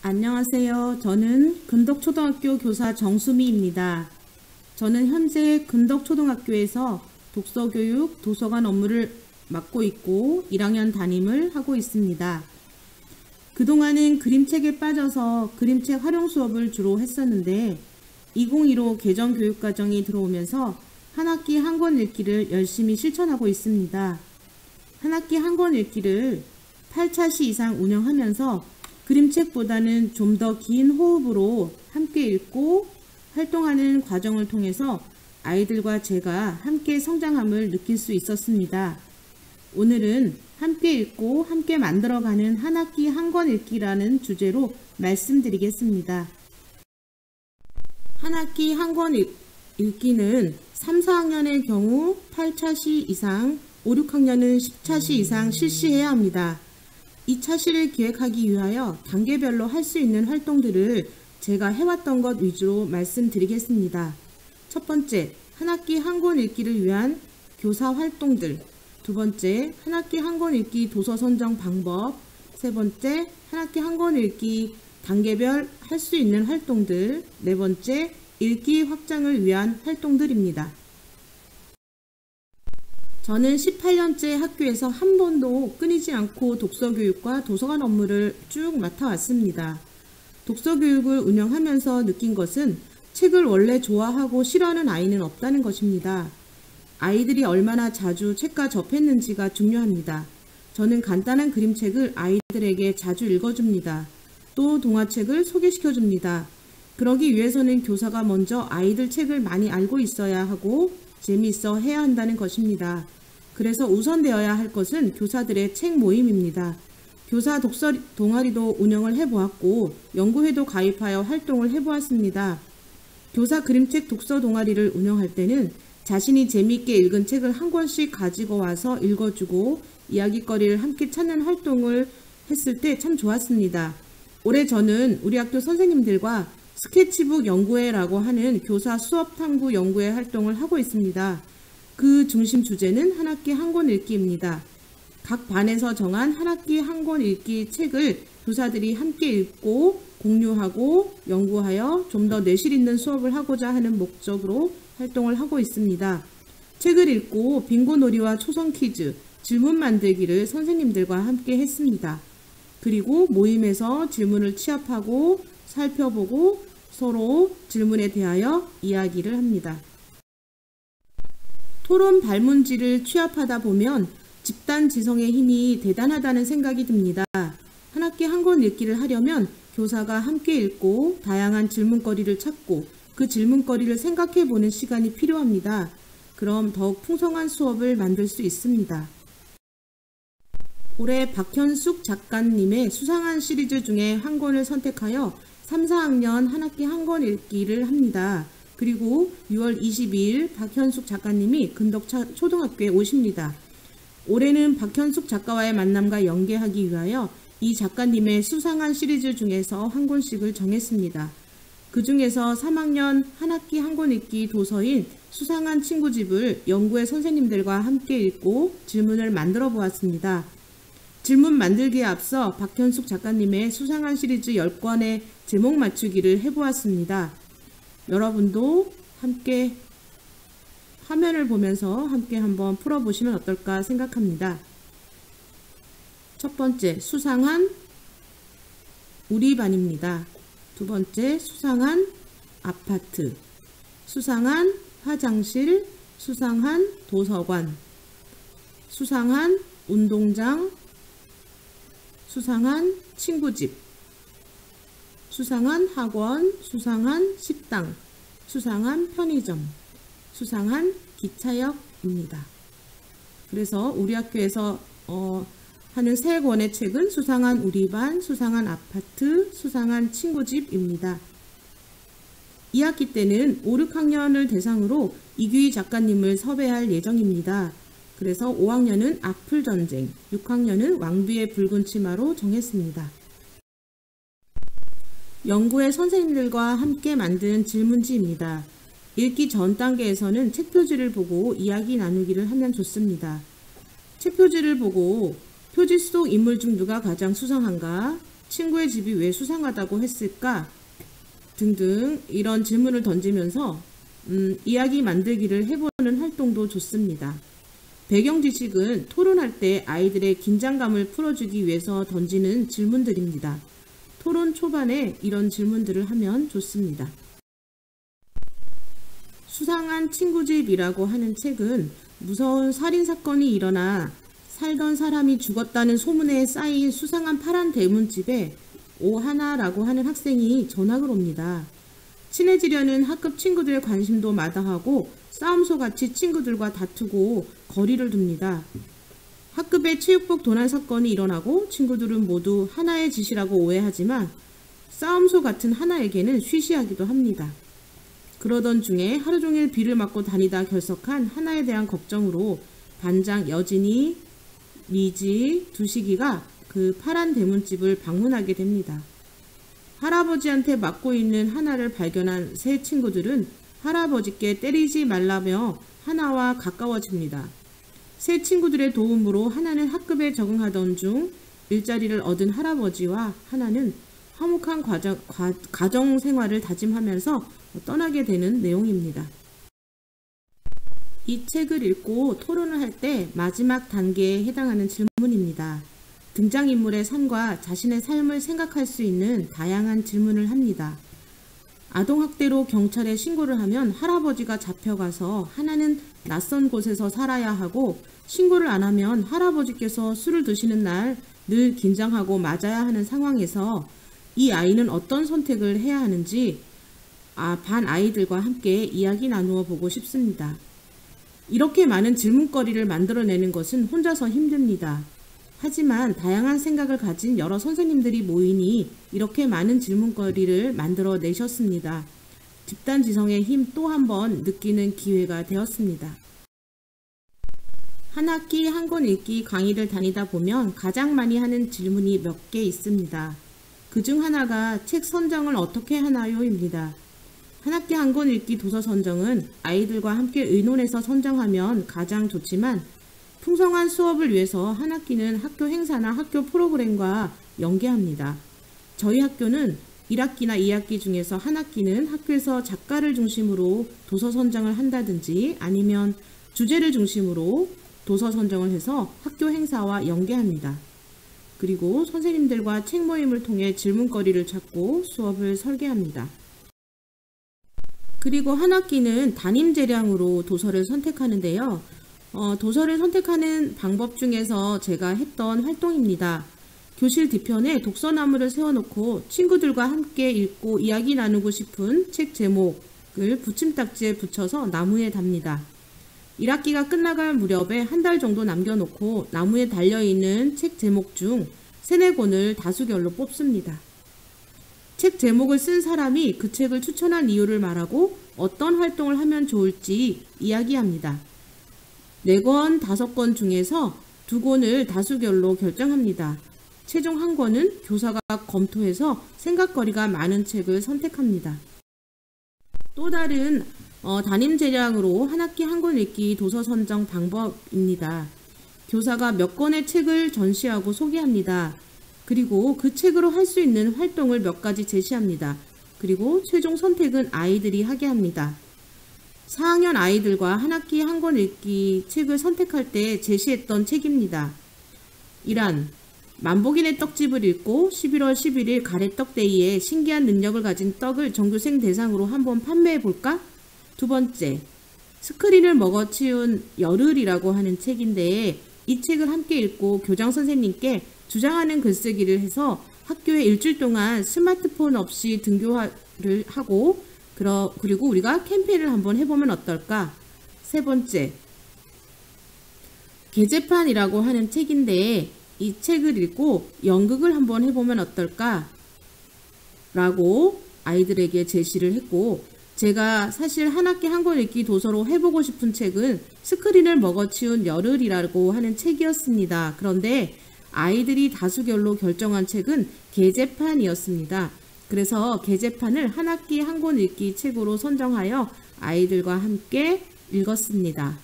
안녕하세요. 저는 근덕초등학교 교사 정수미입니다. 저는 현재 근덕초등학교에서 독서교육, 도서관 업무를 맡고 있고 1학년 담임을 하고 있습니다. 그동안은 그림책에 빠져서 그림책 활용 수업을 주로 했었는데 2015 개정교육과정이 들어오면서 한 학기 한 권 읽기를 열심히 실천하고 있습니다. 한 학기 한 권 읽기를 8차시 이상 운영하면서 그림책보다는 좀 더 긴 호흡으로 함께 읽고 활동하는 과정을 통해서 아이들과 제가 함께 성장함을 느낄 수 있었습니다. 오늘은 함께 읽고 함께 만들어가는 한 학기 한 권 읽기라는 주제로 말씀드리겠습니다. 한 학기 한 권 읽기는 3, 4학년의 경우 8차시 이상, 5, 6학년은 10차시 이상 실시해야 합니다. 이 차시를 기획하기 위하여 단계별로 할 수 있는 활동들을 제가 해왔던 것 위주로 말씀드리겠습니다. 첫 번째, 한 학기 한 권 읽기를 위한 교사 활동들. 두 번째, 한 학기 한 권 읽기 도서 선정 방법. 세 번째, 한 학기 한 권 읽기 단계별 할 수 있는 활동들. 네 번째, 읽기 확장을 위한 활동들입니다. 저는 18년째 학교에서 한 번도 끊이지 않고 독서교육과 도서관 업무를 쭉 맡아왔습니다. 독서교육을 운영하면서 느낀 것은 책을 원래 좋아하고 싫어하는 아이는 없다는 것입니다. 아이들이 얼마나 자주 책과 접했는지가 중요합니다. 저는 간단한 그림책을 아이들에게 자주 읽어줍니다. 또 동화책을 소개시켜줍니다. 그러기 위해서는 교사가 먼저 아이들 책을 많이 알고 있어야 하고 재미있어 해야 한다는 것입니다. 그래서 우선되어야 할 것은 교사들의 책 모임입니다. 교사 독서 동아리도 운영을 해보았고 연구회도 가입하여 활동을 해보았습니다. 교사 그림책 독서 동아리를 운영할 때는 자신이 재미있게 읽은 책을 한 권씩 가지고 와서 읽어주고 이야기거리를 함께 찾는 활동을 했을 때 참 좋았습니다. 올해 저는 우리 학교 선생님들과 스케치북 연구회라고 하는 교사 수업 탐구 연구회 활동을 하고 있습니다. 그 중심 주제는 한 학기 한 권 읽기입니다. 각 반에서 정한 한 학기 한 권 읽기 책을 교사들이 함께 읽고 공유하고 연구하여 좀 더 내실 있는 수업을 하고자 하는 목적으로 활동을 하고 있습니다. 책을 읽고 빙고놀이와 초성 퀴즈, 질문 만들기를 선생님들과 함께 했습니다. 그리고 모임에서 질문을 취합하고 살펴보고 서로 질문에 대하여 이야기를 합니다. 토론 발문지를 취합하다 보면 집단 지성의 힘이 대단하다는 생각이 듭니다. 한 학기 한 권 읽기를 하려면 교사가 함께 읽고 다양한 질문거리를 찾고 그 질문거리를 생각해 보는 시간이 필요합니다. 그럼 더욱 풍성한 수업을 만들 수 있습니다. 올해 박현숙 작가님의 수상한 시리즈 중에 한 권을 선택하여 3, 4학년 한 학기 한 권 읽기를 합니다. 그리고 6월 22일 박현숙 작가님이 근덕초등학교에 오십니다. 올해는 박현숙 작가와의 만남과 연계하기 위하여 이 작가님의 수상한 시리즈 중에서 한 권씩을 정했습니다. 그 중에서 3학년 한 학기 한 권 읽기 도서인 수상한 친구집을 연구회 선생님들과 함께 읽고 질문을 만들어 보았습니다. 질문 만들기에 앞서 박현숙 작가님의 수상한 시리즈 10권의 제목 맞추기를 해보았습니다. 여러분도 함께 화면을 보면서 함께 한번 풀어보시면 어떨까 생각합니다. 첫 번째, 수상한 우리 반입니다. 두 번째, 수상한 아파트, 수상한 화장실, 수상한 도서관, 수상한 운동장, 수상한 친구집, 수상한 학원, 수상한 식당, 수상한 편의점, 수상한 기차역입니다. 그래서 우리 학교에서 하는 3권의 책은 수상한 우리 반, 수상한 아파트, 수상한 친구집입니다. 2학기 때는 5, 6학년을 대상으로 이규희 작가님을 섭외할 예정입니다. 그래서 5학년은 악플전쟁, 6학년은 왕비의 붉은 치마로 정했습니다. 연구회 선생님들과 함께 만든 질문지입니다. 읽기 전 단계에서는 책 표지를 보고 이야기 나누기를 하면 좋습니다. 책 표지를 보고 표지 속 인물 중 누가 가장 수상한가, 친구의 집이 왜 수상하다고 했을까? 등등 이런 질문을 던지면서 이야기 만들기를 해보는 활동도 좋습니다. 배경 지식은 토론할 때 아이들의 긴장감을 풀어주기 위해서 던지는 질문들입니다. 토론 초반에 이런 질문들을 하면 좋습니다. 수상한 친구집이라고 하는 책은 무서운 살인사건이 일어나 살던 사람이 죽었다는 소문에 쌓인 수상한 파란 대문집에 오하나라고 하는 학생이 전학을 옵니다. 친해지려는 학급 친구들의 관심도 마다하고 싸움소같이 친구들과 다투고 거리를 둡니다. 학급에 체육복 도난 사건이 일어나고 친구들은 모두 하나의 짓이라고 오해하지만 싸움소 같은 하나에게는 쉬쉬하기도 합니다. 그러던 중에 하루 종일 비를 맞고 다니다 결석한 하나에 대한 걱정으로 반장 여진이, 미지, 두식이가 그 파란 대문집을 방문하게 됩니다. 할아버지한테 맞고 있는 하나를 발견한 세 친구들은 할아버지께 때리지 말라며 하나와 가까워집니다. 세 친구들의 도움으로 하나는 학급에 적응하던 중 일자리를 얻은 할아버지와 하나는 화목한 가정 생활을 다짐하면서 떠나게 되는 내용입니다. 이 책을 읽고 토론을 할 때 마지막 단계에 해당하는 질문입니다. 등장인물의 삶과 자신의 삶을 생각할 수 있는 다양한 질문을 합니다. 아동학대로 경찰에 신고를 하면 할아버지가 잡혀가서 하나는 낯선 곳에서 살아야 하고 신고를 안 하면 할아버지께서 술을 드시는 날 늘 긴장하고 맞아야 하는 상황에서 이 아이는 어떤 선택을 해야 하는지 반 아이들과 함께 이야기 나누어 보고 싶습니다. 이렇게 많은 질문거리를 만들어내는 것은 혼자서 힘듭니다. 하지만 다양한 생각을 가진 여러 선생님들이 모이니 이렇게 많은 질문거리를 만들어내셨습니다. 집단지성의 힘 또 한 번 느끼는 기회가 되었습니다. 한 학기 한 권 읽기 강의를 다니다 보면 가장 많이 하는 질문이 몇 개 있습니다. 그중 하나가 책 선정을 어떻게 하나요?입니다. 한 학기 한 권 읽기 도서 선정은 아이들과 함께 의논해서 선정하면 가장 좋지만 풍성한 수업을 위해서 한 학기는 학교 행사나 학교 프로그램과 연계합니다. 저희 학교는 1학기나 2학기 중에서 한 학기는 학교에서 작가를 중심으로 도서 선정을 한다든지 아니면 주제를 중심으로 도서 선정을 해서 학교 행사와 연계합니다. 그리고 선생님들과 책 모임을 통해 질문거리를 찾고 수업을 설계합니다. 그리고 한 학기는 담임 재량으로 도서를 선택하는데요. 도서를 선택하는 방법 중에서 제가 했던 활동입니다. 교실 뒤편에 독서나무를 세워놓고 친구들과 함께 읽고 이야기 나누고 싶은 책 제목을 붙임딱지에 붙여서 나무에 답니다. 1학기가 끝나갈 무렵에 한 달 정도 남겨놓고 나무에 달려있는 책 제목 중 3-4권을 다수결로 뽑습니다. 책 제목을 쓴 사람이 그 책을 추천한 이유를 말하고 어떤 활동을 하면 좋을지 이야기합니다. 4권, 5권 중에서 2권을 다수결로 결정합니다. 최종 1권은 교사가 검토해서 생각거리가 많은 책을 선택합니다. 또 다른 담임 재량으로 한 학기 한 권 읽기 도서 선정 방법입니다. 교사가 몇 권의 책을 전시하고 소개합니다. 그리고 그 책으로 할 수 있는 활동을 몇 가지 제시합니다. 그리고 최종 선택은 아이들이 하게 합니다. 4학년 아이들과 한 학기 한 권 읽기 책을 선택할 때 제시했던 책입니다. 1안 만복인의 떡집을 읽고 11월 11일 가래떡데이에 신기한 능력을 가진 떡을 전교생 대상으로 한번 판매해볼까? 2번째, 스크린을 먹어치운 열흘이라고 하는 책인데 이 책을 함께 읽고 교장 선생님께 주장하는 글쓰기를 해서 학교에 일주일 동안 스마트폰 없이 등교를 하고 그리고 우리가 캠페인을 한번 해보면 어떨까? 3번째, 계제판이라고 하는 책인데 이 책을 읽고 연극을 한번 해보면 어떨까? 라고 아이들에게 제시를 했고 제가 사실 한 학기 한 권 읽기 도서로 해보고 싶은 책은 스크린을 먹어치운 열흘이라고 하는 책이었습니다. 그런데 아이들이 다수결로 결정한 책은 계제판이었습니다. 그래서 계제판을 한 학기 한 권 읽기 책으로 선정하여 아이들과 함께 읽었습니다.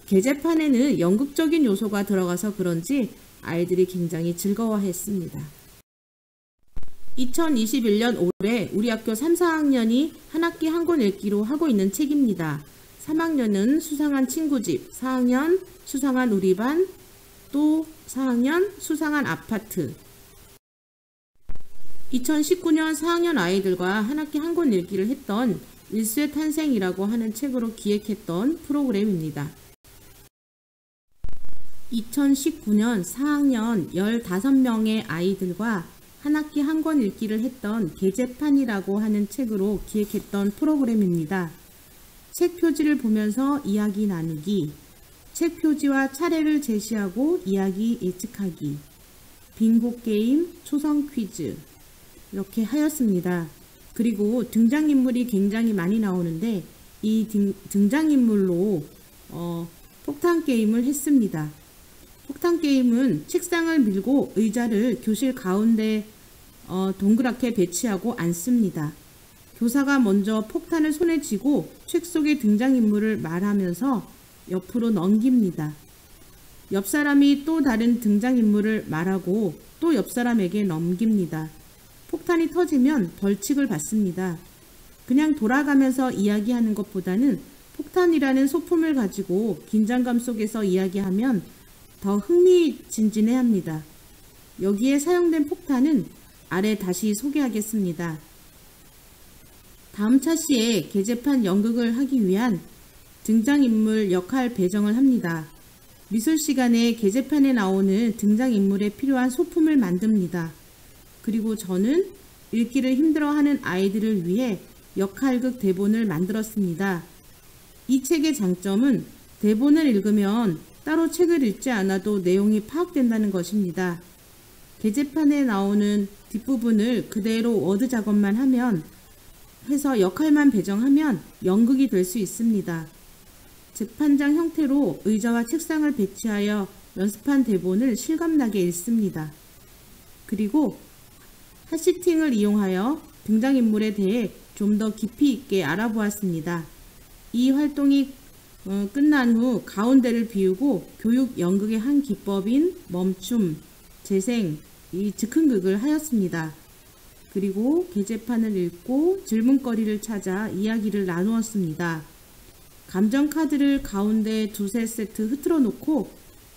계제판에는 연극적인 요소가 들어가서 그런지 아이들이 굉장히 즐거워했습니다. 2021년 올해 우리 학교 3, 4학년이 한 학기 한 권 읽기로 하고 있는 책입니다. 3학년은 수상한 친구집, 4학년 수상한 우리 반, 또 4학년 수상한 아파트. 2019년 4학년 아이들과 한 학기 한 권 읽기를 했던 일수의 탄생이라고 하는 책으로 기획했던 프로그램입니다. 2019년 4학년 15명의 아이들과 한 학기 한 권 읽기를 했던 계제판이라고 하는 책으로 기획했던 프로그램입니다. 책 표지를 보면서 이야기 나누기, 책 표지와 차례를 제시하고 이야기 예측하기, 빙고 게임, 초성 퀴즈 이렇게 하였습니다. 그리고 등장인물이 굉장히 많이 나오는데 이 등장인물로 폭탄 게임을 했습니다. 폭탄 게임은 책상을 밀고 의자를 교실 가운데 동그랗게 배치하고 앉습니다. 교사가 먼저 폭탄을 손에 쥐고 책 속의 등장인물을 말하면서 옆으로 넘깁니다. 옆 사람이 또 다른 등장인물을 말하고 또 옆 사람에게 넘깁니다. 폭탄이 터지면 벌칙을 받습니다. 그냥 돌아가면서 이야기하는 것보다는 폭탄이라는 소품을 가지고 긴장감 속에서 이야기하면 더 흥미진진해합니다. 여기에 사용된 폭탄은 아래 다시 소개하겠습니다. 다음 차시에 계제판 연극을 하기 위한 등장인물 역할 배정을 합니다. 미술 시간에 계제판에 나오는 등장인물에 필요한 소품을 만듭니다. 그리고 저는 읽기를 힘들어하는 아이들을 위해 역할극 대본을 만들었습니다. 이 책의 장점은 대본을 읽으면 따로 책을 읽지 않아도 내용이 파악된다는 것입니다. 계제판에 나오는 뒷부분을 그대로 워드 작업만 해서 역할만 배정하면 연극이 될 수 있습니다. 재판장 형태로 의자와 책상을 배치하여 연습한 대본을 실감나게 읽습니다. 그리고 핫시팅을 이용하여 등장인물에 대해 좀 더 깊이 있게 알아보았습니다. 이 활동이 끝난 후 가운데를 비우고 교육 연극의 한 기법인 멈춤, 재생, 이 즉흥극을 하였습니다. 그리고 계제판을 읽고 질문거리를 찾아 이야기를 나누었습니다. 감정 카드를 가운데 두세 세트 흐트러 놓고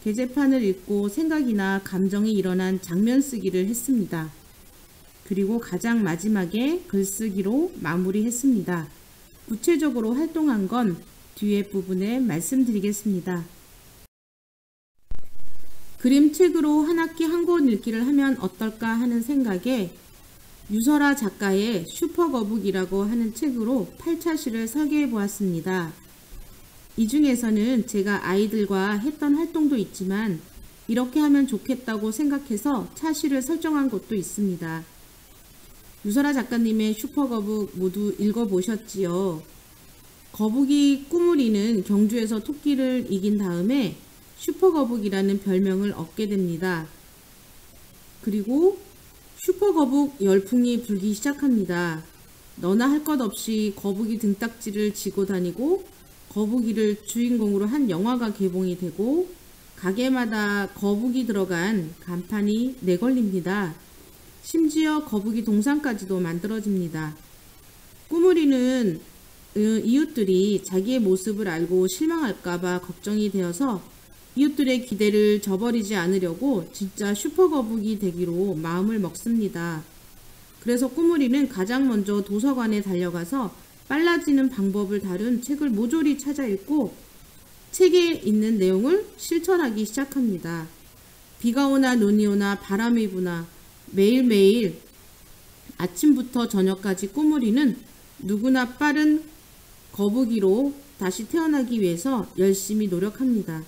계제판을 읽고 생각이나 감정이 일어난 장면 쓰기를 했습니다. 그리고 가장 마지막에 글쓰기로 마무리했습니다. 구체적으로 활동한 건 뒤에 부분에 말씀드리겠습니다. 그림책으로 한 학기 한 권 읽기를 하면 어떨까 하는 생각에 유설아 작가의 슈퍼거북이라고 하는 책으로 8차시를 설계해 보았습니다. 이 중에서는 제가 아이들과 했던 활동도 있지만 이렇게 하면 좋겠다고 생각해서 차시를 설정한 것도 있습니다. 유설아 작가님의 슈퍼거북 모두 읽어보셨지요? 거북이 꾸물이는 경주에서 토끼를 이긴 다음에 슈퍼거북이라는 별명을 얻게 됩니다. 그리고 슈퍼거북 열풍이 불기 시작합니다. 너나 할 것 없이 거북이 등딱지를 지고 다니고 거북이를 주인공으로 한 영화가 개봉이 되고 가게마다 거북이 들어간 간판이 내걸립니다. 심지어 거북이 동상까지도 만들어집니다. 꾸물이는 이웃들이 자기의 모습을 알고 실망할까봐 걱정이 되어서 이웃들의 기대를 저버리지 않으려고 진짜 슈퍼거북이 되기로 마음을 먹습니다. 그래서 꾸물이는 가장 먼저 도서관에 달려가서 빨라지는 방법을 다룬 책을 모조리 찾아 읽고 책에 있는 내용을 실천하기 시작합니다. 비가 오나 눈이 오나 바람이 부나 매일매일 아침부터 저녁까지 꾸물이는 누구나 빠른 거북이로 다시 태어나기 위해서 열심히 노력합니다.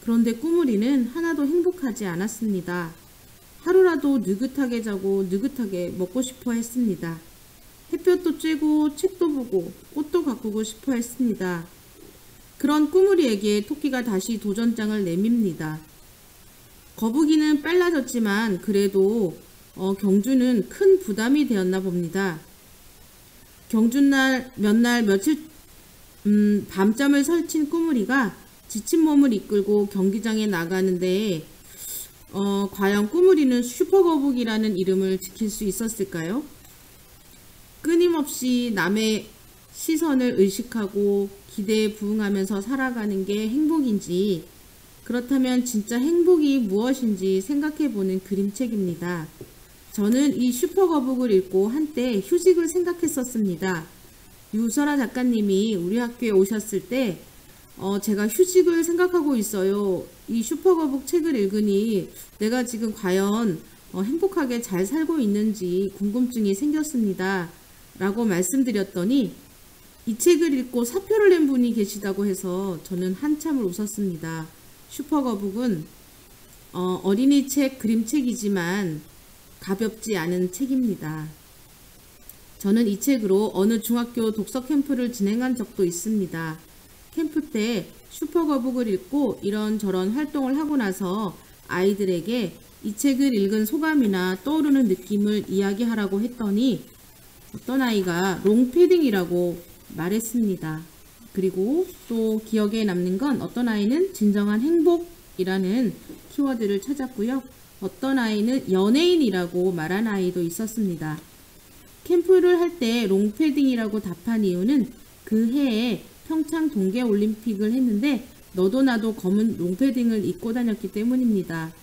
그런데 꾸물이는 하나도 행복하지 않았습니다. 하루라도 느긋하게 자고 느긋하게 먹고 싶어 했습니다. 햇볕도 쬐고 책도 보고 꽃도 가꾸고 싶어 했습니다. 그런 꾸물이에게 토끼가 다시 도전장을 내밉니다. 거북이는 빨라졌지만 그래도 경주는 큰 부담이 되었나 봅니다. 경주날 며칠 밤잠을 설친 꾸물이가 지친 몸을 이끌고 경기장에 나가는데 과연 꾸물이는 슈퍼거북이라는 이름을 지킬 수 있었을까요? 끊임없이 남의 시선을 의식하고 기대에 부응하면서 살아가는 게 행복인지, 그렇다면 진짜 행복이 무엇인지 생각해보는 그림책입니다. 저는 이 슈퍼거북을 읽고 한때 휴직을 생각했었습니다. 유설아 작가님이 우리 학교에 오셨을 때 제가 휴직을 생각하고 있어요. 이 슈퍼거북 책을 읽으니 내가 지금 과연 행복하게 잘 살고 있는지 궁금증이 생겼습니다. 라고 말씀드렸더니 이 책을 읽고 사표를 낸 분이 계시다고 해서 저는 한참을 웃었습니다. 슈퍼거북은 어린이 책, 그림책이지만 가볍지 않은 책입니다. 저는 이 책으로 어느 중학교 독서 캠프를 진행한 적도 있습니다. 캠프 때 슈퍼거북을 읽고 이런저런 활동을 하고 나서 아이들에게 이 책을 읽은 소감이나 떠오르는 느낌을 이야기하라고 했더니 어떤 아이가 롱패딩이라고 말했습니다. 그리고 또 기억에 남는 건 어떤 아이는 진정한 행복이라는 키워드를 찾았고요. 어떤 아이는 연예인이라고 말한 아이도 있었습니다. 캠프를 할 때 롱패딩이라고 답한 이유는 그 해에 평창 동계올림픽을 했는데 너도 나도 검은 롱패딩을 입고 다녔기 때문입니다.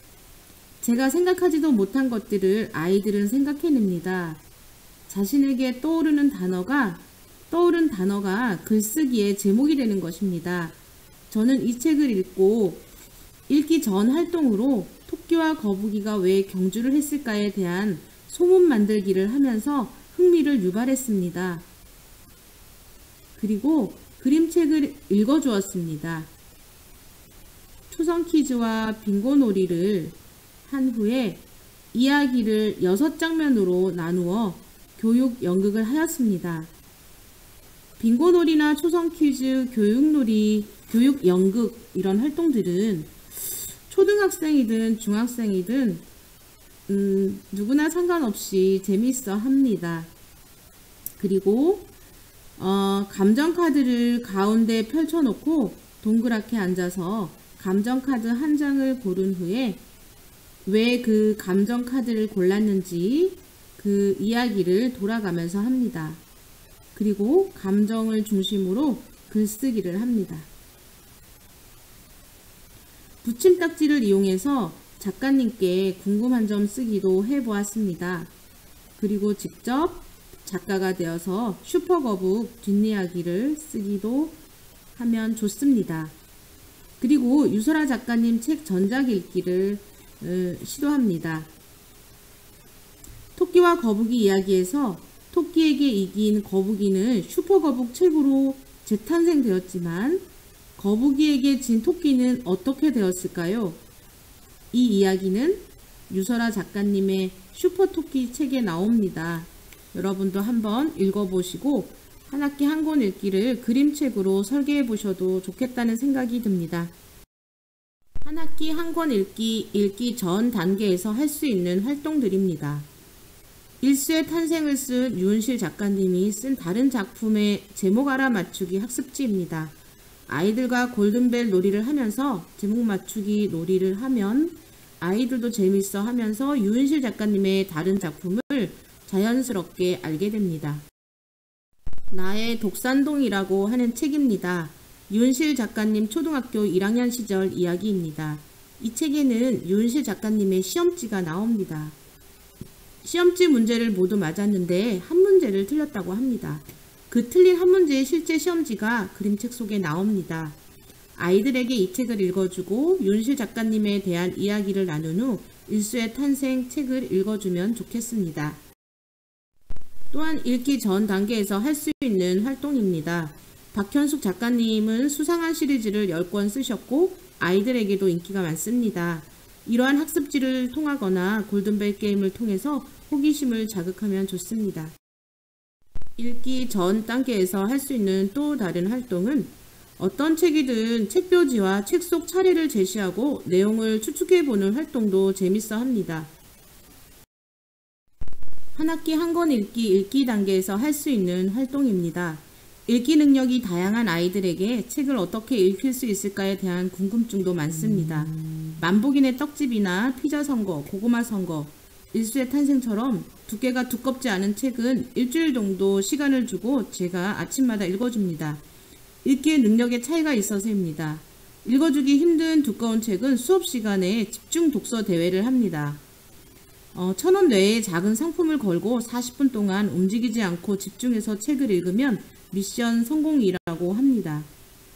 제가 생각하지도 못한 것들을 아이들은 생각해냅니다. 자신에게 떠오른 단어가 글쓰기의 제목이 되는 것입니다. 저는 이 책을 읽기 전 활동으로 토끼와 거북이가 왜 경주를 했을까에 대한 소문 만들기를 하면서 흥미를 유발했습니다. 그리고 그림책을 읽어주었습니다. 초성 퀴즈와 빙고 놀이를 한 후에 이야기를 6장면으로 나누어 교육 연극을 하였습니다. 빙고놀이나 초성퀴즈, 교육놀이, 교육연극 이런 활동들은 초등학생이든 중학생이든 누구나 상관없이 재미있어 합니다. 그리고 감정카드를 가운데 펼쳐놓고 동그랗게 앉아서 감정카드 한 장을 고른 후에 왜 그 감정카드를 골랐는지 그 이야기를 돌아가면서 합니다. 그리고 감정을 중심으로 글쓰기를 합니다. 붙임딱지를 이용해서 작가님께 궁금한 점 쓰기도 해보았습니다. 그리고 직접 작가가 되어서 슈퍼거북 뒷이야기를 쓰기도 하면 좋습니다. 그리고 유설아 작가님 책 전작 읽기를 시도합니다. 토끼와 거북이 이야기에서 토끼에게 이긴 거북이는 슈퍼거북 책으로 재탄생되었지만 거북이에게 진 토끼는 어떻게 되었을까요? 이 이야기는 유설아 작가님의 슈퍼토끼 책에 나옵니다. 여러분도 한번 읽어보시고 한 학기 한 권 읽기를 그림책으로 설계해 보셔도 좋겠다는 생각이 듭니다. 한 학기 한 권 읽기 전 단계에서 할 수 있는 활동들입니다. 일수의 탄생을 쓴 유은실 작가님이 쓴 다른 작품의 제목 알아맞추기 학습지입니다. 아이들과 골든벨 놀이를 하면서 제목 맞추기 놀이를 하면 아이들도 재밌어 하면서 유은실 작가님의 다른 작품을 자연스럽게 알게 됩니다. 나의 독산동이라고 하는 책입니다. 유은실 작가님 초등학교 1학년 시절 이야기입니다. 이 책에는 유은실 작가님의 시험지가 나옵니다. 시험지 문제를 모두 맞았는데 한 문제를 틀렸다고 합니다. 그 틀린 한 문제의 실제 시험지가 그림책 속에 나옵니다. 아이들에게 이 책을 읽어주고 유은실 작가님에 대한 이야기를 나눈 후 일수의 탄생 책을 읽어주면 좋겠습니다. 또한 읽기 전 단계에서 할 수 있는 활동입니다. 박현숙 작가님은 수상한 시리즈를 10권 쓰셨고 아이들에게도 인기가 많습니다. 이러한 학습지를 통하거나 골든벨 게임을 통해서 호기심을 자극하면 좋습니다. 읽기 전 단계에서 할 수 있는 또 다른 활동은 어떤 책이든 책표지와 책 속 차례를 제시하고 내용을 추측해보는 활동도 재밌어 합니다. 한 학기 한 권 읽기 단계에서 할 수 있는 활동입니다. 읽기 능력이 다양한 아이들에게 책을 어떻게 읽힐 수 있을까에 대한 궁금증도 많습니다. 만복인의 떡집이나 피자 선거, 고구마 선거, 일수의 탄생처럼 두께가 두껍지 않은 책은 일주일 정도 시간을 주고 제가 아침마다 읽어줍니다. 읽기의 능력에 차이가 있어서입니다. 읽어주기 힘든 두꺼운 책은 수업 시간에 집중 독서 대회를 합니다. 1,000원 내에 작은 상품을 걸고 40분 동안 움직이지 않고 집중해서 책을 읽으면 미션 성공이라고 합니다.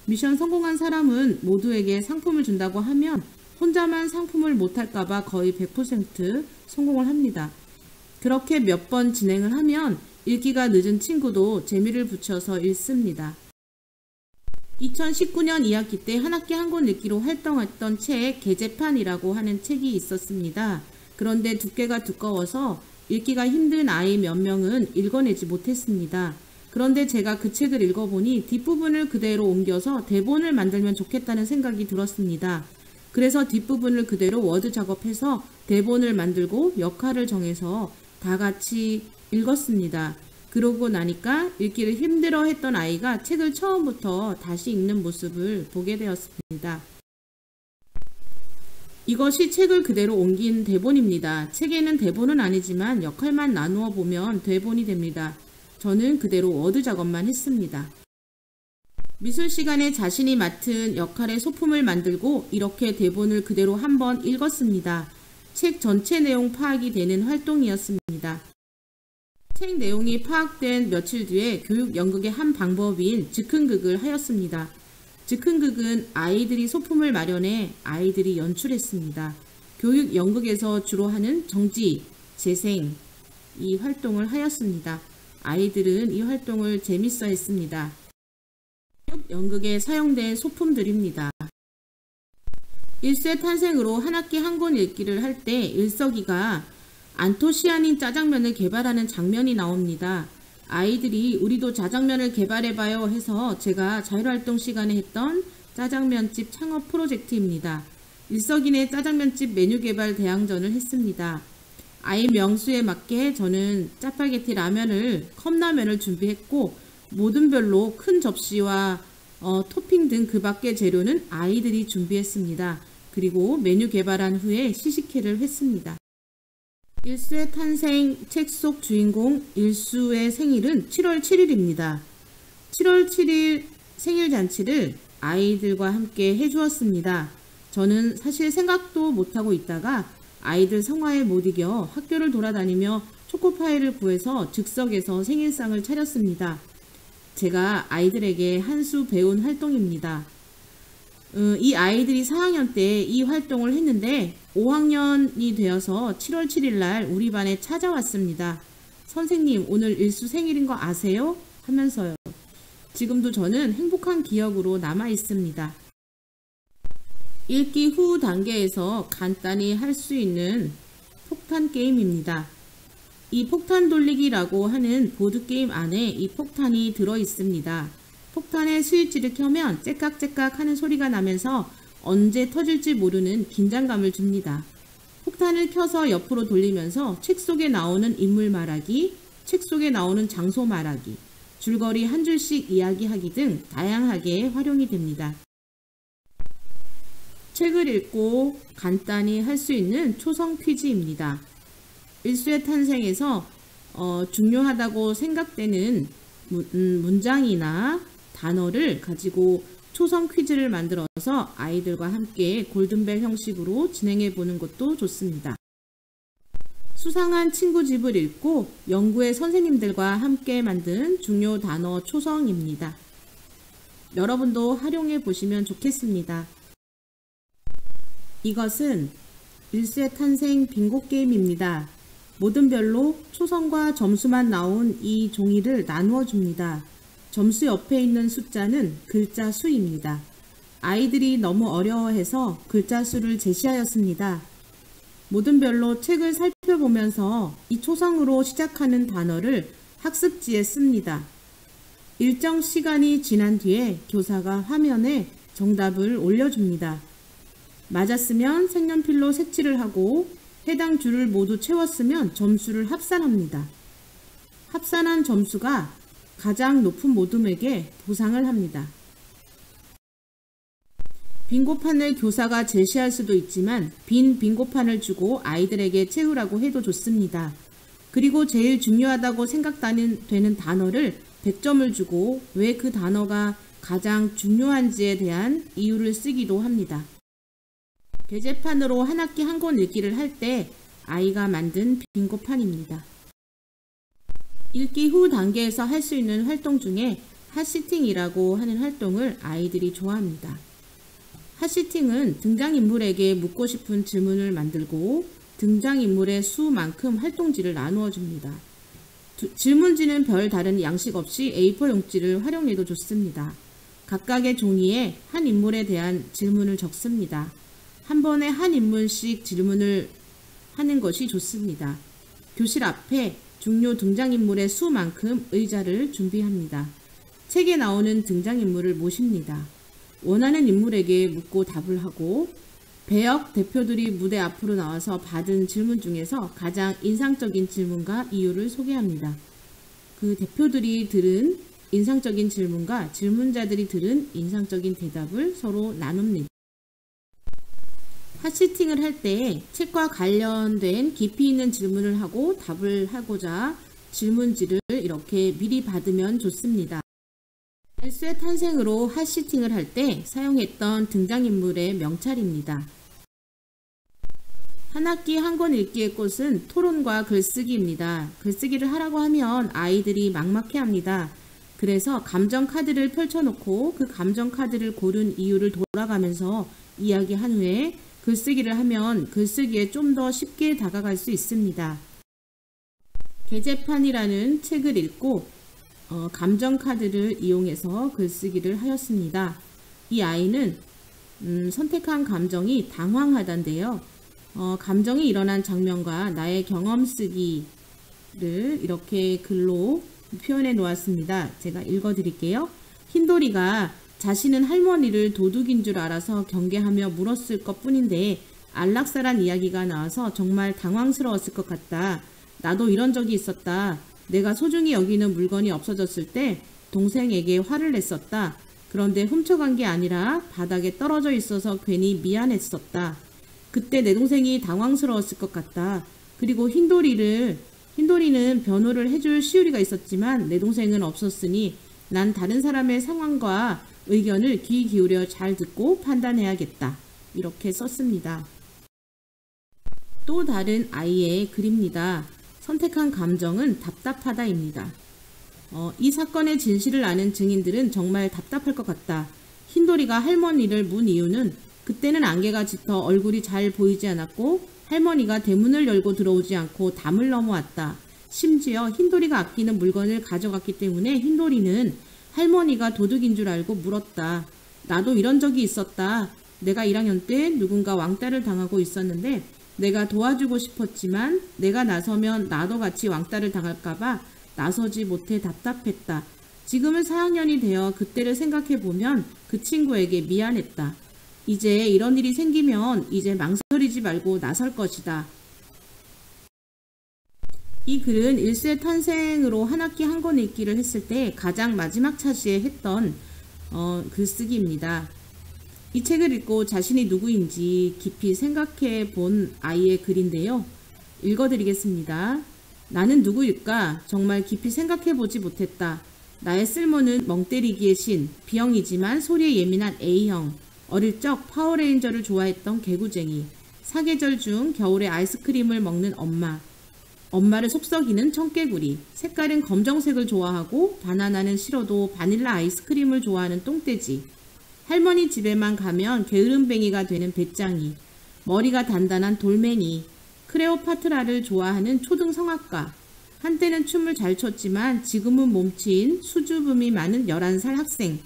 미션 성공한 사람은 모두에게 상품을 준다고 하면 혼자만 상품을 못할까봐 거의 100% 성공을 합니다. 그렇게 몇 번 진행을 하면 읽기가 늦은 친구도 재미를 붙여서 읽습니다. 2019년 2학기 때 한 학기 한 권 읽기로 활동했던 책 계제판이라고 하는 책이 있었습니다. 그런데 두께가 두꺼워서 읽기가 힘든 아이 몇 명은 읽어내지 못했습니다. 그런데 제가 그 책을 읽어보니 뒷부분을 그대로 옮겨서 대본을 만들면 좋겠다는 생각이 들었습니다. 그래서 뒷부분을 그대로 워드 작업해서 대본을 만들고 역할을 정해서 다 같이 읽었습니다. 그러고 나니까 읽기를 힘들어 했던 아이가 책을 처음부터 다시 읽는 모습을 보게 되었습니다. 이것이 책을 그대로 옮긴 대본입니다. 책에는 대본은 아니지만 역할만 나누어 보면 대본이 됩니다. 저는 그대로 워드 작업만 했습니다. 미술 시간에 자신이 맡은 역할의 소품을 만들고 이렇게 대본을 그대로 한번 읽었습니다. 책 전체 내용 파악이 되는 활동이었습니다. 책 내용이 파악된 며칠 뒤에 교육 연극의 한 방법인 즉흥극을 하였습니다. 즉흥극은 아이들이 소품을 마련해 아이들이 연출했습니다. 교육 연극에서 주로 하는 정지, 재생 이 활동을 하였습니다. 아이들은 이 활동을 재밌어 했습니다. 교육 연극에 사용된 소품들입니다. 일수의 탄생으로 한 학기 한 권 읽기를 할 때 일석이가 안토시아닌 짜장면을 개발하는 장면이 나옵니다. 아이들이 우리도 짜장면을 개발해봐요 해서 제가 자율활동 시간에 했던 짜장면집 창업 프로젝트입니다. 일석이네 짜장면집 메뉴 개발 대항전을 했습니다. 아이 명수에 맞게 저는 짜파게티 라면을 컵라면을 준비했고 모든 별로 큰 접시와 토핑 등 그 밖의 재료는 아이들이 준비했습니다. 그리고 메뉴 개발한 후에 시식회를 했습니다. 일수의 탄생 책 속 주인공 일수의 생일은 7월 7일입니다. 7월 7일 생일 잔치를 아이들과 함께 해주었습니다. 저는 사실 생각도 못하고 있다가 아이들 성화에 못 이겨 학교를 돌아다니며 초코파이를 구해서 즉석에서 생일상을 차렸습니다. 제가 아이들에게 한 수 배운 활동입니다. 이 아이들이 4학년 때 이 활동을 했는데 5학년이 되어서 7월 7일 날 우리 반에 찾아왔습니다. 선생님, 오늘 일수 생일인 거 아세요? 하면서요. 지금도 저는 행복한 기억으로 남아 있습니다. 읽기 후 단계에서 간단히 할 수 있는 폭탄 게임입니다. 이 폭탄 돌리기라고 하는 보드게임 안에 이 폭탄이 들어 있습니다. 폭탄의 스위치를 켜면 째깍째깍 하는 소리가 나면서 언제 터질지 모르는 긴장감을 줍니다. 폭탄을 켜서 옆으로 돌리면서 책 속에 나오는 인물 말하기, 책 속에 나오는 장소 말하기, 줄거리 한 줄씩 이야기하기 등 다양하게 활용이 됩니다. 책을 읽고 간단히 할 수 있는 초성 퀴즈입니다. 일수의 탄생에서 중요하다고 생각되는 문장이나 단어를 가지고 초성 퀴즈를 만들어서 아이들과 함께 골든벨 형식으로 진행해 보는 것도 좋습니다. 수상한 친구 집을 읽고 연구의 선생님들과 함께 만든 중요 단어 초성입니다. 여러분도 활용해 보시면 좋겠습니다. 이것은 일수의 탄생 빙고 게임입니다. 모든 별로 초성과 점수만 나온 이 종이를 나누어 줍니다. 점수 옆에 있는 숫자는 글자 수입니다. 아이들이 너무 어려워해서 글자 수를 제시하였습니다. 모든 별로 책을 살펴보면서 이 초성으로 시작하는 단어를 학습지에 씁니다. 일정 시간이 지난 뒤에 교사가 화면에 정답을 올려줍니다. 맞았으면 색연필로 색칠을 하고 해당 줄을 모두 채웠으면 점수를 합산합니다. 합산한 점수가 가장 높은 모둠에게 보상을 합니다. 빙고판을 교사가 제시할 수도 있지만 빈 빙고판을 주고 아이들에게 채우라고 해도 좋습니다. 그리고 제일 중요하다고 생각되는 단어를 100점을 주고 왜 그 단어가 가장 중요한지에 대한 이유를 쓰기도 합니다. 게재판으로 한 학기 한 권 읽기를 할 때 아이가 만든 빙고판입니다. 읽기 후 단계에서 할 수 있는 활동 중에 핫시팅이라고 하는 활동을 아이들이 좋아합니다. 핫시팅은 등장인물에게 묻고 싶은 질문을 만들고 등장인물의 수만큼 활동지를 나누어 줍니다. 질문지는 별 다른 양식 없이 A4 용지를 활용해도 좋습니다. 각각의 종이에 한 인물에 대한 질문을 적습니다. 한 번에 한 인물씩 질문을 하는 것이 좋습니다. 교실 앞에 중요 등장인물의 수만큼 의자를 준비합니다. 책에 나오는 등장인물을 모십니다. 원하는 인물에게 묻고 답을 하고 배역 대표들이 무대 앞으로 나와서 받은 질문 중에서 가장 인상적인 질문과 이유를 소개합니다. 그 대표들이 들은 인상적인 질문과 질문자들이 들은 인상적인 대답을 서로 나눕니다. 핫시팅을 할 때 책과 관련된 깊이 있는 질문을 하고 답을 하고자 질문지를 이렇게 미리 받으면 좋습니다. 엘스의 탄생으로 핫시팅을 할 때 사용했던 등장인물의 명찰입니다. 한 학기 한 권 읽기의 꽃은 토론과 글쓰기입니다. 글쓰기를 하라고 하면 아이들이 막막해합니다. 그래서 감정 카드를 펼쳐놓고 그 감정 카드를 고른 이유를 돌아가면서 이야기한 후에 글쓰기를 하면 글쓰기에 좀 더 쉽게 다가갈 수 있습니다. 게재판이라는 책을 읽고 감정 카드를 이용해서 글쓰기를 하였습니다. 이 아이는 선택한 감정이 당황하다인데요. 감정이 일어난 장면과 나의 경험 쓰기를 이렇게 글로 표현해 놓았습니다. 제가 읽어 드릴게요. 흰돌이가 자신은 할머니를 도둑인 줄 알아서 경계하며 물었을 것 뿐인데 안락사란 이야기가 나와서 정말 당황스러웠을 것 같다. 나도 이런 적이 있었다. 내가 소중히 여기는 물건이 없어졌을 때 동생에게 화를 냈었다. 그런데 훔쳐간 게 아니라 바닥에 떨어져 있어서 괜히 미안했었다. 그때 내 동생이 당황스러웠을 것 같다. 그리고 흰돌이는 변호를 해줄 시우리가 있었지만 내 동생은 없었으니 난 다른 사람의 상황과 의견을 귀 기울여 잘 듣고 판단해야겠다. 이렇게 썼습니다. 또 다른 아이의 글입니다. 선택한 감정은 답답하다입니다. 이 사건의 진실을 아는 증인들은 정말 답답할 것 같다. 흰돌이가 할머니를 문 이유는 그때는 안개가 짙어 얼굴이 잘 보이지 않았고 할머니가 대문을 열고 들어오지 않고 담을 넘어왔다. 심지어 흰돌이가 아끼는 물건을 가져갔기 때문에 흰돌이는 할머니가 도둑인 줄 알고 물었다. 나도 이런 적이 있었다. 내가 1학년 때 누군가 왕따를 당하고 있었는데 내가 도와주고 싶었지만 내가 나서면 나도 같이 왕따를 당할까봐 나서지 못해 답답했다. 지금은 4학년이 되어 그때를 생각해보면 그 친구에게 미안했다. 이제 이런 일이 생기면 이제 망설이지 말고 나설 것이다. 이 글은 일세의 탄생으로 한 학기 한 권 읽기를 했을 때 가장 마지막 차시에 했던 글쓰기입니다. 이 책을 읽고 자신이 누구인지 깊이 생각해 본 아이의 글인데요. 읽어드리겠습니다. 나는 누구일까? 정말 깊이 생각해 보지 못했다. 나의 쓸모는 멍때리기의 신, B형이지만 소리에 예민한 A형, 어릴 적 파워레인저를 좋아했던 개구쟁이, 사계절 중 겨울에 아이스크림을 먹는 엄마를 속썩이는 청개구리, 색깔은 검정색을 좋아하고 바나나는 싫어도 바닐라 아이스크림을 좋아하는 똥돼지, 할머니 집에만 가면 게으름뱅이가 되는 배짱이, 머리가 단단한 돌멩이, 크레오파트라를 좋아하는 초등 성악가, 한때는 춤을 잘 췄지만 지금은 몸치인 수줍음이 많은 11살 학생,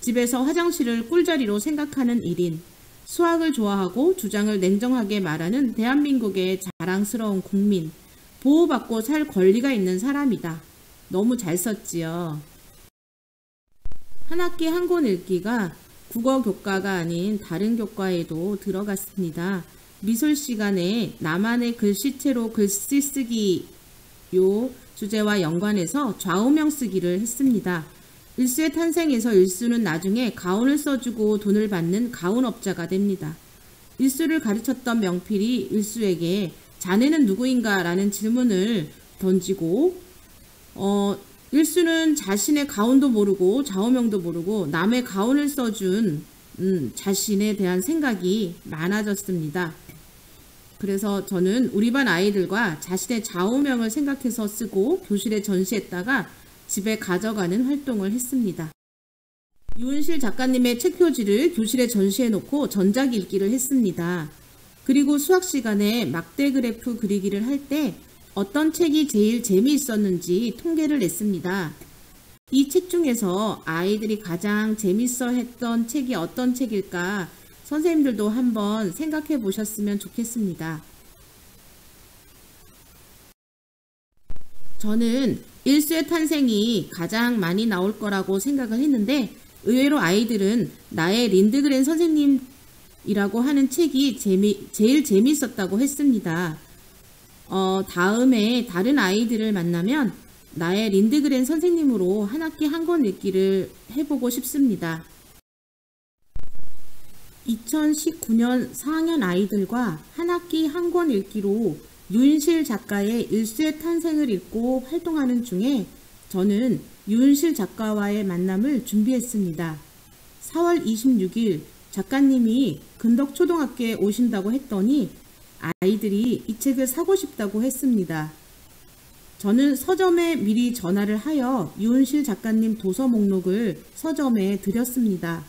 집에서 화장실을 꿀자리로 생각하는 1인, 수학을 좋아하고 주장을 냉정하게 말하는 대한민국의 자랑스러운 국민, 보호받고 살 권리가 있는 사람이다. 너무 잘 썼지요. 한 학기 한 권 읽기가 국어 교과가 아닌 다른 교과에도 들어갔습니다. 미술 시간에 나만의 글씨체로 글씨 쓰기 요 주제와 연관해서 좌우명 쓰기를 했습니다. 일수의 탄생에서 일수는 나중에 가운을 써주고 돈을 받는 가운업자가 됩니다. 일수를 가르쳤던 명필이 일수에게 자네는 누구인가? 라는 질문을 던지고 일수는 자신의 가운도 모르고 좌우명도 모르고 남의 가운을 써준 자신에 대한 생각이 많아졌습니다. 그래서 저는 우리 반 아이들과 자신의 좌우명을 생각해서 쓰고 교실에 전시했다가 집에 가져가는 활동을 했습니다. 유은실 작가님의 책 표지를 교실에 전시해 놓고 전작 읽기를 했습니다. 그리고 수학 시간에 막대 그래프 그리기를 할 때 어떤 책이 제일 재미있었는지 통계를 냈습니다. 이 책 중에서 아이들이 가장 재밌어 했던 책이 어떤 책일까 선생님들도 한번 생각해 보셨으면 좋겠습니다. 저는 일수의 탄생이 가장 많이 나올 거라고 생각을 했는데 의외로 아이들은 나의 린드그렌 선생님이라고 하는 책이 제일 재미있었다고 했습니다. 다음에 다른 아이들을 만나면 나의 린드그렌 선생님으로 한 학기 한 권 읽기를 해보고 싶습니다. 2019년 4학년 아이들과 한 학기 한 권 읽기로 유은실 작가의 일수의 탄생을 읽고 활동하는 중에 저는 유은실 작가와의 만남을 준비했습니다. 4월 26일 작가님이 근덕초등학교에 오신다고 했더니 아이들이 이 책을 사고 싶다고 했습니다. 저는 서점에 미리 전화를 하여 유은실 작가님 도서 목록을 서점에 드렸습니다.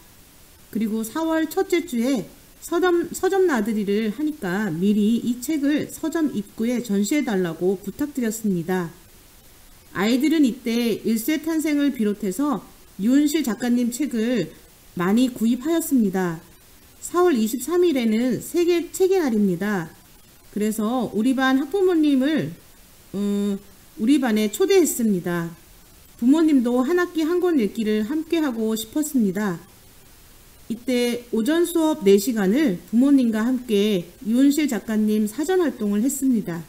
그리고 4월 첫째 주에 서점 나들이를 하니까 미리 이 책을 서점 입구에 전시해달라고 부탁드렸습니다. 아이들은 이때 일수의 탄생을 비롯해서 유은실 작가님 책을 많이 구입하였습니다. 4월 23일에는 세계 책의 날입니다. 그래서 우리 반 학부모님을 우리 반에 초대했습니다. 부모님도 한 학기 한 권 읽기를 함께 하고 싶었습니다. 이때 오전 수업 4시간을 부모님과 함께 유은실 작가님 사전 활동을 했습니다.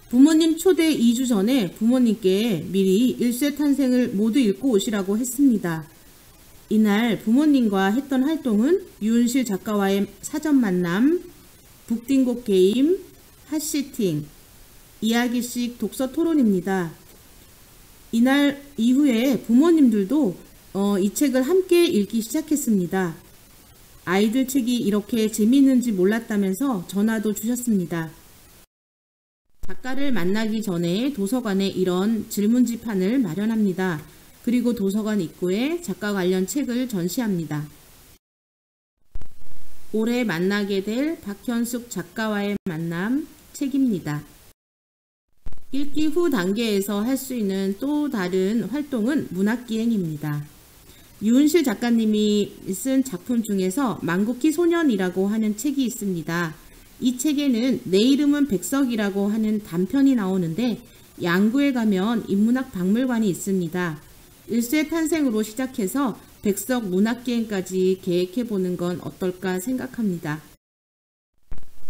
부모님 초대 2주 전에 부모님께 미리 일수의 탄생을 모두 읽고 오시라고 했습니다. 이날 부모님과 했던 활동은 유은실 작가와의 사전 만남, 북딩고 게임, 핫시팅, 이야기식 독서 토론입니다. 이날 이후에 부모님들도 이 책을 함께 읽기 시작했습니다. 아이들 책이 이렇게 재미있는지 몰랐다면서 전화도 주셨습니다. 작가를 만나기 전에 도서관에 이런 질문지판을 마련합니다. 그리고 도서관 입구에 작가 관련 책을 전시합니다. 올해 만나게 될 박현숙 작가와의 만남 책입니다. 읽기 후 단계에서 할 수 있는 또 다른 활동은 문학기행입니다. 유은실 작가님이 쓴 작품 중에서 망국희 소년이라고 하는 책이 있습니다. 이 책에는 내 이름은 백석이라고 하는 단편이 나오는데 양구에 가면 인문학 박물관이 있습니다. 일수의 탄생으로 시작해서 백석 문학기행까지 계획해보는 건 어떨까 생각합니다.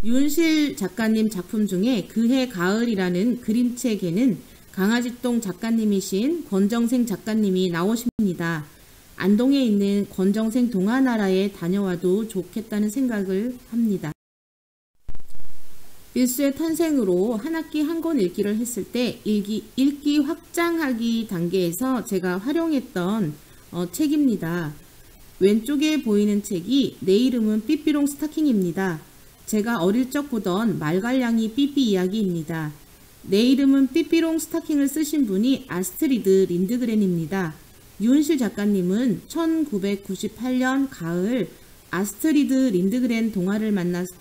유은실 작가님 작품 중에 그해 가을이라는 그림책에는 강아지똥 작가님이신 권정생 작가님이 나오십니다. 안동에 있는 권정생 동화나라에 다녀와도 좋겠다는 생각을 합니다. 일수의 탄생으로 한 학기 한 권 읽기를 했을 때 읽기 확장하기 단계에서 제가 활용했던 책입니다. 왼쪽에 보이는 책이 내 이름은 삐삐롱 스타킹입니다. 제가 어릴 적 보던 말갈량이 삐삐 이야기입니다. 내 이름은 삐삐롱 스타킹을 쓰신 분이 아스트리드 린드그렌입니다. 유은실 작가님은 1998년 가을 아스트리드 린드그렌 동화를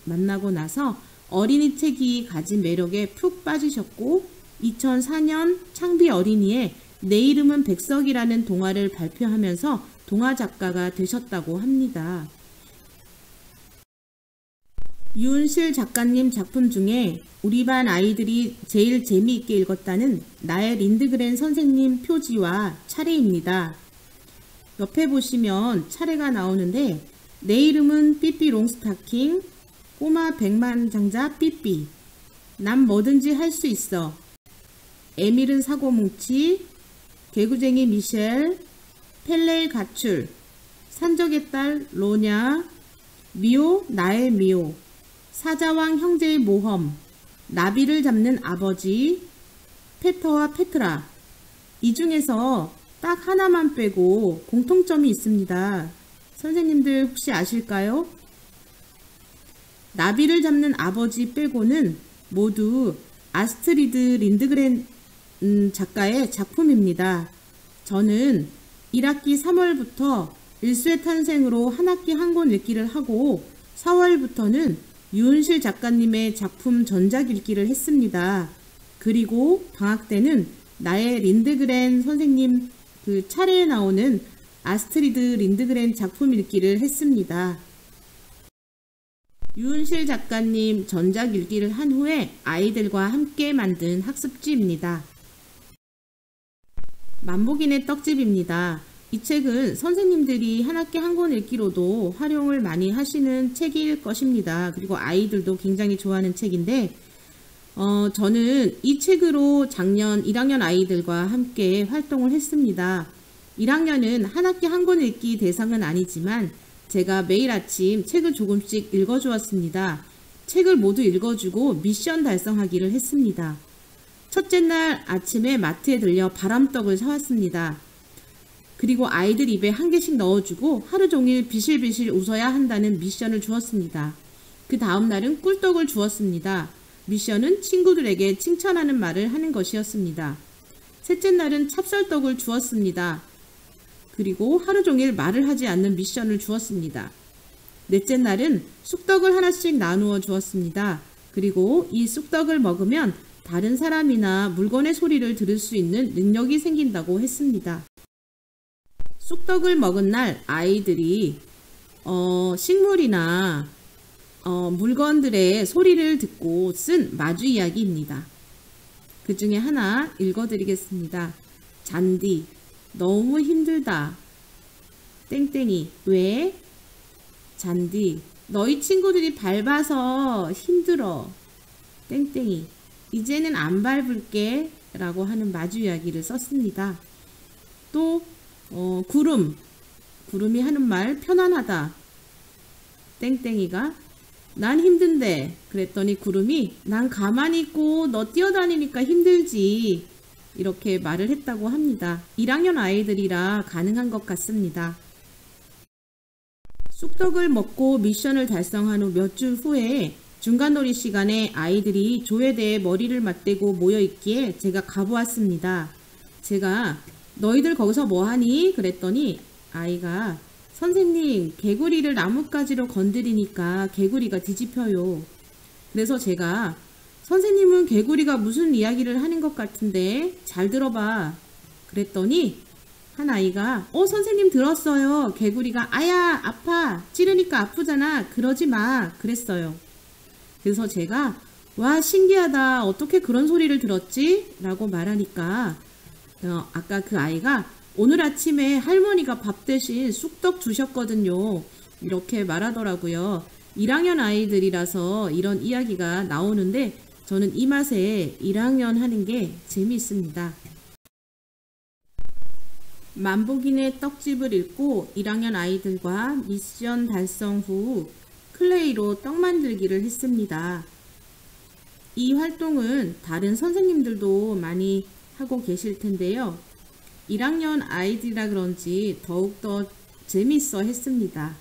만나고 나서 어린이 책이 가진 매력에 푹 빠지셨고 2004년 창비 어린이에 내 이름은 백석이라는 동화를 발표하면서 동화 작가가 되셨다고 합니다. 유은실 작가님 작품 중에 우리 반 아이들이 제일 재미있게 읽었다는 나의 린드그렌 선생님 표지와 차례입니다. 옆에 보시면 차례가 나오는데 내 이름은 삐삐 롱스타킹, 꼬마 백만장자 삐삐, 난 뭐든지 할 수 있어, 에밀은 사고뭉치, 개구쟁이 미셸, 펠레의 가출, 산적의 딸 로냐, 미오 나의 미오, 사자왕 형제의 모험, 나비를 잡는 아버지, 페터와 페트라. 이 중에서 딱 하나만 빼고 공통점이 있습니다. 선생님들 혹시 아실까요? 나비를 잡는 아버지 빼고는 모두 아스트리드 린드그렌 작가의 작품입니다. 저는 1학기 3월부터 일수의 탄생으로 한 학기 한 권 읽기를 하고 4월부터는 유은실 작가님의 작품 전작 읽기를 했습니다. 그리고 방학 때는 나의 린드그렌 선생님 그 차례에 나오는 아스트리드 린드그렌 작품 읽기를 했습니다. 유은실 작가님 전작 읽기를 한 후에 아이들과 함께 만든 학습지입니다. 만복인의 떡집입니다. 이 책은 선생님들이 한 학기 한 권 읽기로도 활용을 많이 하시는 책일 것입니다. 그리고 아이들도 굉장히 좋아하는 책인데 저는 이 책으로 작년 1학년 아이들과 함께 활동을 했습니다. 1학년은 한 학기 한 권 읽기 대상은 아니지만 제가 매일 아침 책을 조금씩 읽어주었습니다. 책을 모두 읽어주고 미션 달성하기를 했습니다. 첫째 날 아침에 마트에 들려 바람떡을 사왔습니다. 그리고 아이들 입에 한 개씩 넣어주고 하루 종일 비실비실 웃어야 한다는 미션을 주었습니다. 그 다음 날은 꿀떡을 주었습니다. 미션은 친구들에게 칭찬하는 말을 하는 것이었습니다. 셋째 날은 찹쌀떡을 주었습니다. 그리고 하루 종일 말을 하지 않는 미션을 주었습니다. 넷째 날은 쑥떡을 하나씩 나누어 주었습니다. 그리고 이 쑥떡을 먹으면 다른 사람이나 물건의 소리를 들을 수 있는 능력이 생긴다고 했습니다. 쑥떡을 먹은 날 아이들이 식물이나 물건들의 소리를 듣고 쓴 마주 이야기입니다. 그 중에 하나 읽어드리겠습니다. 잔디, 너무 힘들다. 땡땡이, 왜? 잔디, 너희 친구들이 밟아서 힘들어. 땡땡이, 이제는 안 밟을게. 라고 하는 마주 이야기를 썼습니다. 또 구름이 하는 말 편안하다. 땡땡이가 난 힘든데. 그랬더니 구름이 난 가만히 있고 너 뛰어다니니까 힘들지. 이렇게 말을 했다고 합니다. 1학년 아이들이라 가능한 것 같습니다. 쑥떡을 먹고 미션을 달성한 후 몇 주 후에 중간놀이 시간에 아이들이 조회대에 머리를 맞대고 모여있기에 제가 가보았습니다. 제가 너희들 거기서 뭐하니? 그랬더니 아이가 선생님, 개구리를 나뭇가지로 건드리니까 개구리가 뒤집혀요. 그래서 제가 선생님은 개구리가 무슨 이야기를 하는 것 같은데 잘 들어봐. 그랬더니 한 아이가 선생님 들었어요. 개구리가 아야 아파. 찌르니까 아프잖아. 그러지 마. 그랬어요. 그래서 제가 와 신기하다. 어떻게 그런 소리를 들었지? 라고 말하니까 아까 그 아이가 오늘 아침에 할머니가 밥 대신 쑥떡 주셨거든요. 이렇게 말하더라고요. 1학년 아이들이라서 이런 이야기가 나오는데 저는 이 맛에 1학년 하는 게 재미있습니다. 만복인의 떡집을 읽고 1학년 아이들과 미션 달성 후 클레이로 떡 만들기를 했습니다. 이 활동은 다른 선생님들도 많이 하고 계실 텐데요. 1학년 아이들이라 그런지 더욱더 재미있어 했습니다.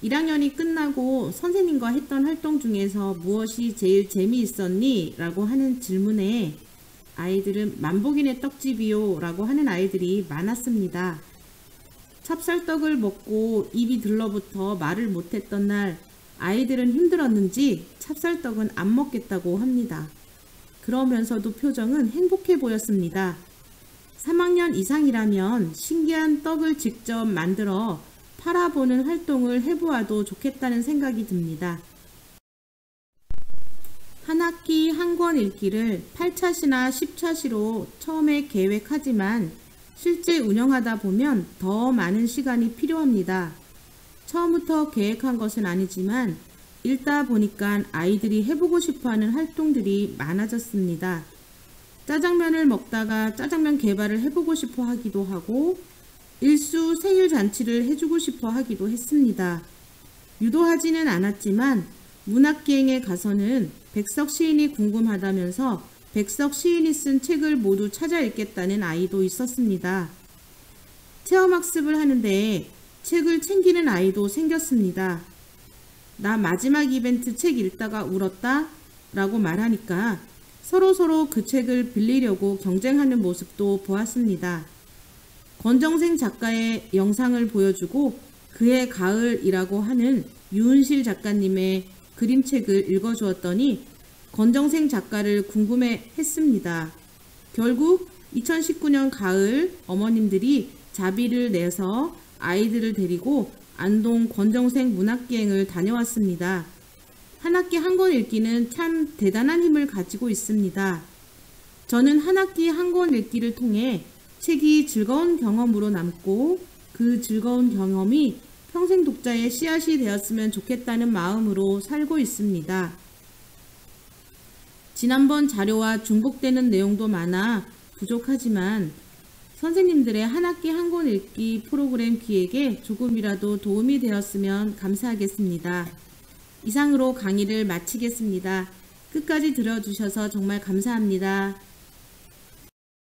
1학년이 끝나고 선생님과 했던 활동 중에서 무엇이 제일 재미있었니? 라고 하는 질문에 아이들은 만복인의 떡집이요 라고 하는 아이들이 많았습니다. 찹쌀떡을 먹고 입이 들러붙어 말을 못했던 날 아이들은 힘들었는지 찹쌀떡은 안 먹겠다고 합니다. 그러면서도 표정은 행복해 보였습니다. 3학년 이상이라면 신기한 떡을 직접 만들어 팔아보는 활동을 해보아도 좋겠다는 생각이 듭니다. 한 학기 한 권 읽기를 8차시나 10차시로 처음에 계획하지만 실제 운영하다 보면 더 많은 시간이 필요합니다. 처음부터 계획한 것은 아니지만 읽다 보니까 아이들이 해보고 싶어하는 활동들이 많아졌습니다. 짜장면을 먹다가 짜장면 개발을 해보고 싶어 하기도 하고 일수 생일 잔치를 해주고 싶어 하기도 했습니다. 유도하지는 않았지만 문학기행에 가서는 백석 시인이 궁금하다면서 백석 시인이 쓴 책을 모두 찾아 읽겠다는 아이도 있었습니다. 체험학습을 하는데 책을 챙기는 아이도 생겼습니다. 나 마지막 이벤트 책 읽다가 울었다 라고 말하니까 서로 그 책을 빌리려고 경쟁하는 모습도 보았습니다. 권정생 작가의 영상을 보여주고 그의 가을이라고 하는 유은실 작가님의 그림책을 읽어주었더니 권정생 작가를 궁금해 했습니다. 결국 2019년 가을 어머님들이 자비를 내서 아이들을 데리고 안동 권정생 문학기행을 다녀왔습니다. 한 학기 한 권 읽기는 참 대단한 힘을 가지고 있습니다. 저는 한 학기 한 권 읽기를 통해 책이 즐거운 경험으로 남고 그 즐거운 경험이 평생 독자의 씨앗이 되었으면 좋겠다는 마음으로 살고 있습니다. 지난번 자료와 중복되는 내용도 많아 부족하지만 선생님들의 한 학기 한 권 읽기 프로그램 기획에 조금이라도 도움이 되었으면 감사하겠습니다. 이상으로 강의를 마치겠습니다. 끝까지 들어주셔서 정말 감사합니다.